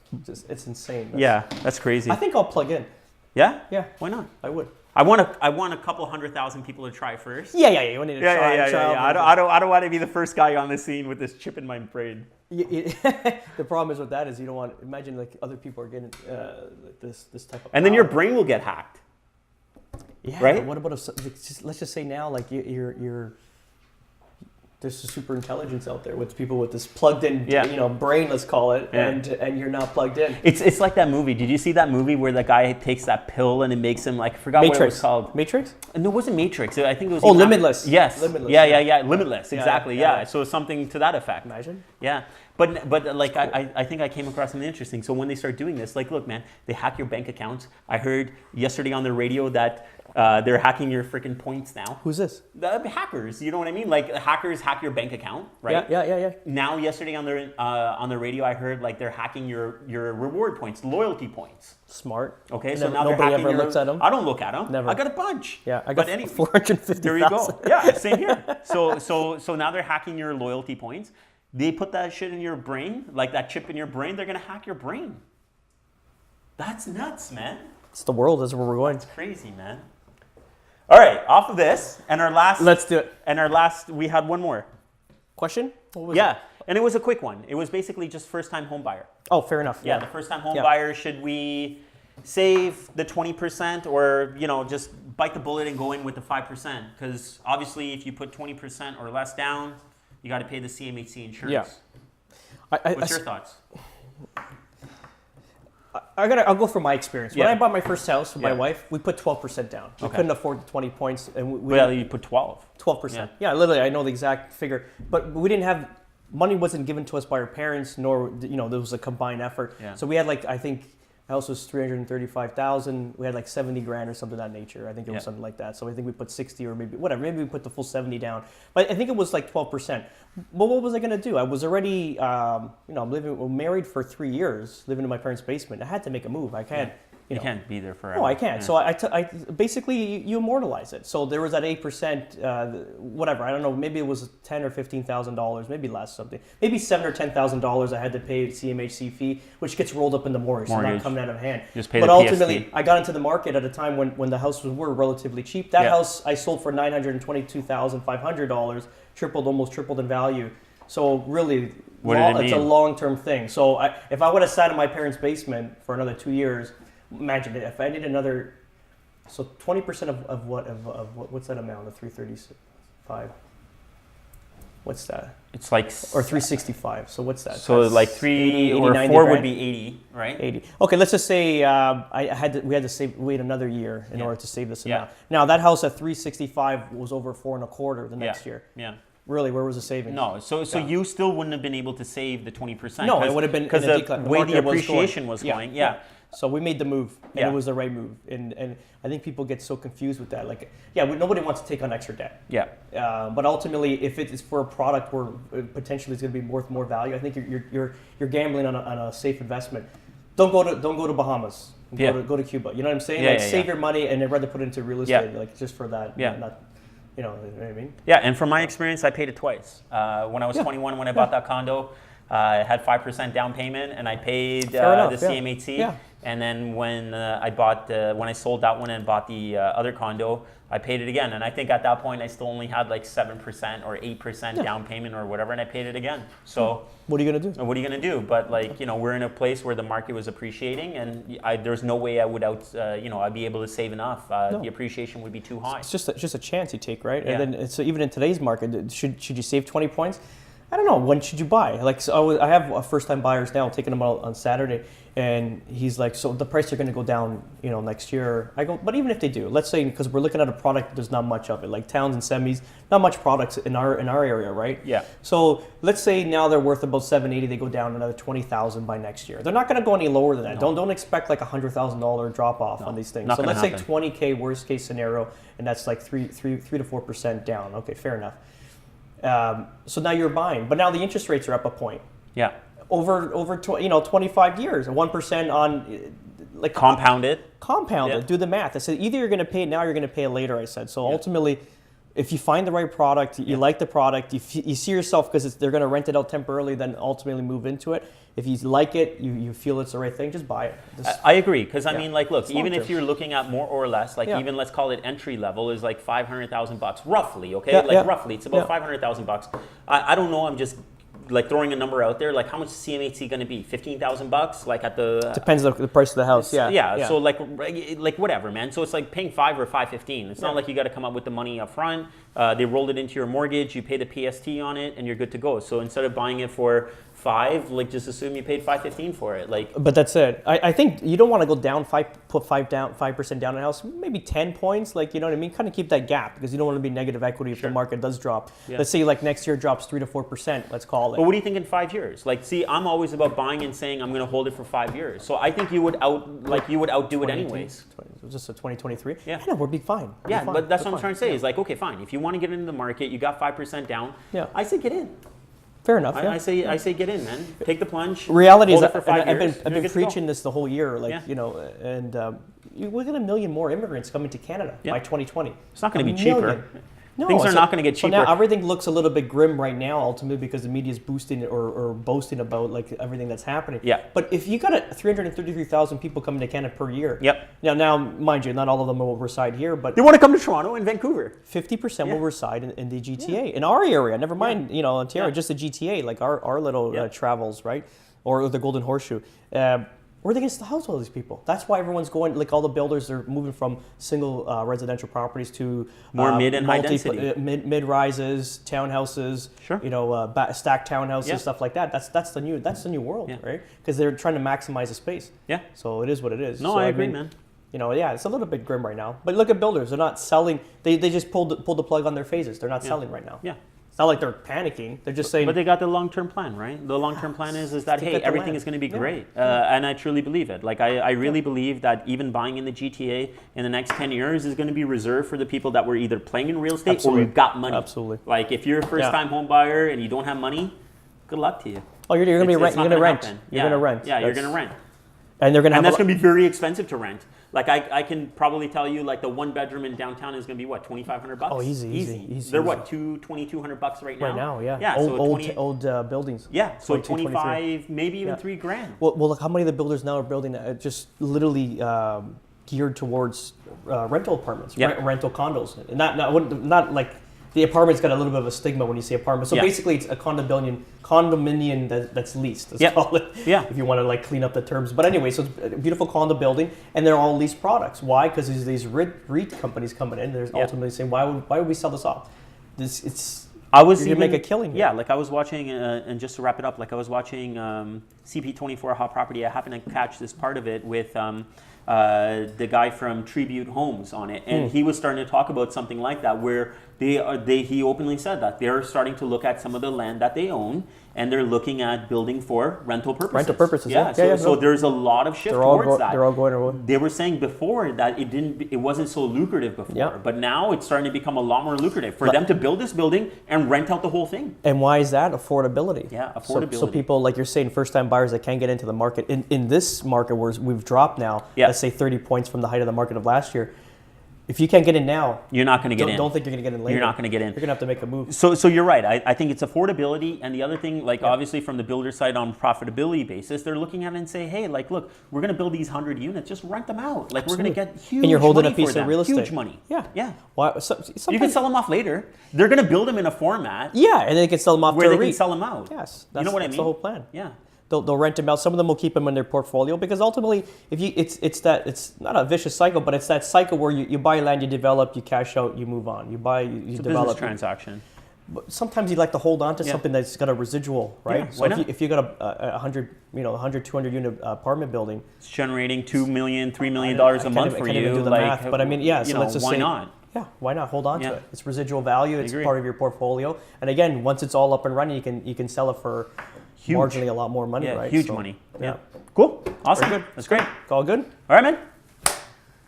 it's insane. That's crazy. I think I'll plug in. Yeah? Yeah. Why not? I would. I want a couple 100,000 people to try first. Yeah. You need to try. I don't want to be the first guy on the scene with this chip in my brain. The problem is with that is you don't want. Imagine like other people are getting this type of. And then your brain will get hacked. Yeah. Right. But what about let's just say now like you're there's a super intelligence out there with people with this plugged in, brain, let's call it, and you're not plugged in. It's like that movie. Did you see that movie where the guy takes that pill and it makes him like, I forgot what it was called. Matrix? No, it wasn't Matrix. I think it was. Limitless. Yes. Limitless. Yeah. Limitless. Exactly. Yeah. So something to that effect. Imagine. Yeah. But like cool. I think I came across something interesting. So when they start doing this, like, look, man, they hack your bank accounts. I heard yesterday on the radio that they're hacking your freaking points now. Who's this? The hackers. You know what I mean? Like hackers hack your bank account, right? Yeah. Now, yesterday on the radio, I heard like they're hacking your reward points, loyalty points. Smart. Okay, so now nobody ever looks at them. I don't look at them. Never. I got a bunch. Yeah, I got 450,000. There you go. Yeah, same here. So now they're hacking your loyalty points. They put that shit in your brain, like that chip in your brain. They're gonna hack your brain. That's nuts, man. It's the world. That's where we're going. It's crazy, man. All right, off of this, and our last. Let's do it. And our last, we had one more question. What was it? And it was a quick one. It was basically just first-time home buyer. Oh, fair enough. Yeah, the first-time home buyer. Should we save the 20% or, just bite the bullet and go in with the 5%? Because obviously if you put 20% or less down, you got to pay the CMHC insurance. Yeah. What's your thoughts? I'll go from my experience. When I bought my first house with my wife, we put 12% down. We couldn't afford the 20 points, and Well, you put 12. 12%. Yeah, literally, I know the exact figure. But we didn't have money wasn't given to us by our parents, nor there was a combined effort. Yeah. So we had I think the house was $335,000. We had 70 grand or something of that nature. I think it was something like that. So I think we put 60 or maybe whatever. Maybe we put the full 70 down. But I think it was 12%. But what was I going to do? I was already, married for 3 years, living in my parents' basement. I had to make a move. I can't. You can't be there forever. No, I can't. Yeah. So I basically you immortalize it. So there was that 8%, whatever. I don't know. Maybe it was $10,000 or $15,000, maybe less something. Maybe $7,000 or $10,000 I had to pay CMHC fee, which gets rolled up in the mortgage. So not coming out of hand. Just pay but the ultimately, PST. I got into the market at a time when the houses were relatively cheap. That house I sold for $922,500, almost tripled in value. So really, it's a long-term thing. So if I would have sat in my parents' basement for another 2 years. Imagine it, if I did another, so 20% of what's that amount of 335? What's that? It's like or 365. So what's that? So that's 3 or 4 would be 80, right? 80. Okay, let's just say we had to wait another year in order to save this amount. Now that house at 365 was over 4.25 the next year. Yeah. Really, where was the savings? No, so you still wouldn't have been able to save the 20%. No, it would have been because the way the appreciation was going. Yeah. So we made the move, and it was the right move. And I think people get so confused with that. Nobody wants to take on extra debt. Yeah. But ultimately, if it is for a product where potentially it's going to be worth more value, I think you're gambling on a safe investment. Don't go to Bahamas. Go to Cuba. You know what I'm saying? Save your money, and I'd rather put it into real estate, just for that. Yeah. You know what I mean? Yeah, and from my experience, I paid it twice. When I was 21, when I bought that condo, I had 5% down payment, and I paid the CMHC. Yeah. And then when I sold that one and bought the other condo, I paid it again. And I think at that point, I still only had 7% or 8% down payment or whatever, and I paid it again. So what are you gonna do? What are you gonna do? But we're in a place where the market was appreciating, and there's no way I would I'd be able to save enough. The appreciation would be too high. It's just a chance you take, right? Yeah. And then so even in today's market, should you save 20 points? I don't know. When should you buy? I have first-time buyers now. I'm taking them out on Saturday, and he's like, "So the price are going to go down, next year." I go, "But even if they do, let's say because we're looking at a product, there's not much of it, like towns and semis, not much products in our area, right? Yeah. So let's say now they're worth about $780, they go down another $20,000 by next year. They're not going to go any lower than that. No. Don't expect a $100,000 drop off on these things. So let's say $20K worst case scenario, and that's 3 to 4% down. Okay, fair enough. So now you're buying, but now the interest rates are up a point. Yeah. Over 25 years, 1% on compounded. Compounded. Yeah. Do the math. I said either you're going to pay it now, or you're going to pay it later. I said so. Ultimately, if you find the right product, you like the product, you see yourself because they're going to rent it out temporarily, then ultimately move into it. If you like it, you feel it's the right thing, just buy it. I agree, because I mean, look, even if you're looking at more or less, even let's call it entry level is $500,000 roughly, okay? Roughly, it's about $500,000. I don't know. I'm just throwing a number out there. How much is CMHC going to be? $15,000? At the depends on the price of the house. Yeah. So whatever, man. So it's paying $5 or $515. It's not like you got to come up with the money up front. They rolled it into your mortgage. You pay the PST on it, and you're good to go. So instead of buying it for $5, just assume you paid $515 for it. But that's it. I think you don't want to go down put 5% down on a house. Maybe 10 points. You know what I mean? Kind of keep that gap because you don't want to be negative equity if the market does drop. Yeah. Let's say next year drops 3 to 4%. Let's call it. But what do you think in 5 years? See, I'm always about buying and saying I'm going to hold it for 5 years. So I think you would outdo it anyways. Just a 2023. Yeah. We'll be fine. Yeah, but that's what I'm trying to say. Is okay, fine. If you want to get into the market, you got 5% down. Yeah. I say get in. Fair enough. I say get in, man. Take the plunge. Reality is, I've been preaching this the whole year, and we're getting 1 million more immigrants coming to Canada by 2020. It's not going to be cheaper. No, things are not going to get cheaper. So now everything looks a little bit grim right now, ultimately, because the media is boosting or boasting about everything that's happening. Yeah. But if you got 333,000 people coming to Canada per year. Yep. Now, mind you, not all of them will reside here, but they want to come to Toronto and Vancouver. 50% will reside in the GTA, in our area. Never mind, Ontario, just the GTA, our little travels, right, or the Golden Horseshoe. Where are they going to house all these people? That's why everyone's going, like all the builders are moving from single residential properties to more mid and high density, mid rises, townhouses, sure. Stacked townhouses, stuff like that. That's the new world, right? Because they're trying to maximize the space. Yeah. So it is what it is. No, so, I agree, man. It's a little bit grim right now. But look at builders; they're not selling. They just pulled the plug on their phases. They're not selling right now. Yeah. It's not like they're panicking. They're just saying. But they got the long-term plan, right? The long-term plan is that, hey, everything is going to be great. And I truly believe it. Like, I really believe that even buying in the GTA in the next 10 years is going to be reserved for the people that were either playing in real estate or you've got money. Absolutely. Like, if you're a first-time home buyer and you don't have money, good luck to you. Oh, you're going to rent. You're going to rent. You're going to rent. Yeah, you're going to rent. And they're going to and that's going to be very expensive to rent. Like I can probably tell you, like the one bedroom in downtown is going to be what, $2,500? Oh, easy. They're what, $2,200 right now? Right now, yeah. Yeah, old buildings. Yeah, so 25, maybe even $3,000. Well, look, how many of the builders now are building just literally geared towards rental apartments, rental condos, not like. The apartment's got a little bit of a stigma when you say apartment. So basically, it's a condominium that's leased. Let's call it. Yeah. If you want to like clean up the terms. But anyway, so it's a beautiful condo building, and they're all leased products. Why? Because there's these REIT companies coming in. They're ultimately saying, why would we sell this off? You're gonna make a killing. Yeah, like I was watching, and just to wrap it up, like I was watching CP24 Hot Property. I happened to catch this part of it with the guy from Tribute Homes on it, and he was starting to talk about something like that, where he openly said that they're starting to look at some of the land that they own, and they're looking at building for rental purposes. So there's a lot of shift towards that. They're all going. They were saying before that it wasn't so lucrative before, but now it's starting to become a lot more lucrative for them to build this building and rent out the whole thing. And why is that? Affordability. Yeah, affordability. So people, like you're saying, first-time buyers that can't get into the market in this market where we've dropped now. Let's say 30 points from the height of the market of last year. If you can't get in now, you're not going to get in. Don't think you're going to get in later. You're not going to get in. You're going to have to make a move. So you're right. I think it's affordability, and the other thing, like obviously from the builder side on profitability basis, they're looking at it and say, hey, like look, we're going to build these 100 units, just rent them out. Like we're going to get huge. And you're holding money a piece for of real estate. Huge money. Yeah. Why? You can sell them off later. They're going to build them in a format. Yeah, and they can sell them off where to they a can sell them out. Yes, you know what I mean. That's the whole plan. Yeah. They'll rent them out. Some of them will keep them in their portfolio because ultimately, it's not a vicious cycle, but it's that cycle where you buy land, you develop, you cash out, you move on. You buy, you it's develop. It's a business transaction. But sometimes you like to hold on to something that's got a residual, right? Yeah, so if you got a 100, 200 unit apartment building, it's generating $2 million, $3 million a month for you. I can't even do the math, but I mean, so let's just why say, not? Yeah, why not hold on to it? It's residual value. It's part of your portfolio. And again, once it's all up and running, you can sell it for marginally a lot more money, right? Huge money. Yeah. Cool. Awesome. Very good. That's great. It's all good. All right, man.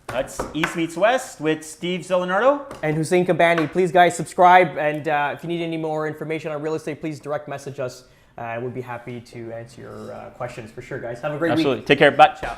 That's East Meets West with Steve Zalunardo and Hussein Kabani. Please, guys, subscribe. And if you need any more information on real estate, please direct message us. We'd be happy to answer your questions for sure, guys. Have a great week. Absolutely. Take care. Bye. Ciao.